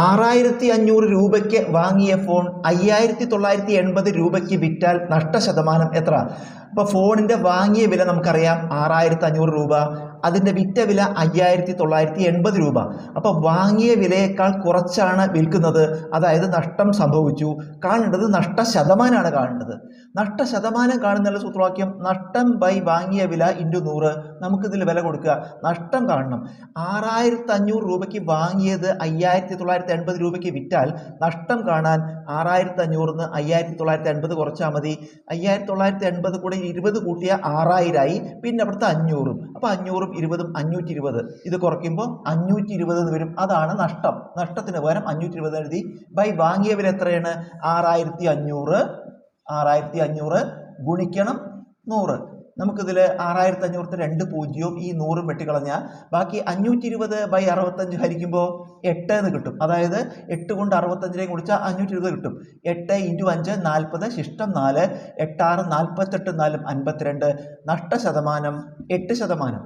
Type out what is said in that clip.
6500 രൂപയ്ക്ക് വാങ്ങിയ ഫോൺ 5980 രൂപയ്ക്ക് വിറ്റാൽ നഷ്ടശതമാനം എത്ര? അപ്പോൾ ഫോണിൻ്റെ വാങ്ങിയ വില നമുക്കറിയാം 6500 രൂപ, അതിൻ്റെ വിറ്റ വില 5980 രൂപ. അപ്പോൾ വാങ്ങിയ വിലയേക്കാൾ കുറച്ചാണ് വിൽക്കുന്നത്, അതായത് നഷ്ടം സംഭവിച്ചു. കാണേണ്ടത് നഷ്ടശതമാനമാണ് കാണേണ്ടത്. നഷ്ടശതമാനം കാണുന്നുള്ള സൂത്രവാക്യം നഷ്ടം ബൈ വാങ്ങിയ വില ഇൻറ്റു 100. നമുക്കിതിൽ വില കൊടുക്കുക, നഷ്ടം കാണണം. 6500 രൂപയ്ക്ക് വാങ്ങിയത് 5980 രൂപയ്ക്ക് വിറ്റാൽ നഷ്ടം കാണാൻ 6500 5980 കുറച്ചാൽ മതി. 5980 കൂടെ 20 കൂട്ടിയ 6000 ആയി, പിന്നെ അവിടുത്തെ 500. അപ്പോൾ 500 20 520. ഇത് കുറയ്ക്കുമ്പോൾ 520 എന്ന് വരും. അതാണ് നഷ്ടം. നഷ്ടത്തിന് പകരം 520 എഴുതി. ബൈ വാങ്ങിയ വില എത്രയാണ്? 6500 ഗുണിക്കണം 100. നമുക്കിതിൽ 6500 2 പൂജ്യവും ഈ 100 വെട്ടിക്കളഞ്ഞാൽ ബാക്കി 520 ബൈ 65 ഹരിക്കുമ്പോൾ 8 എന്ന് കിട്ടും. അതായത് 8 കൊണ്ട് 65 കുടിച്ചാൽ 520 കിട്ടും. 8 × 5 40, ശിഷ്ടം 4, 8 6 48 4 52. നഷ്ടശതമാനം 8%.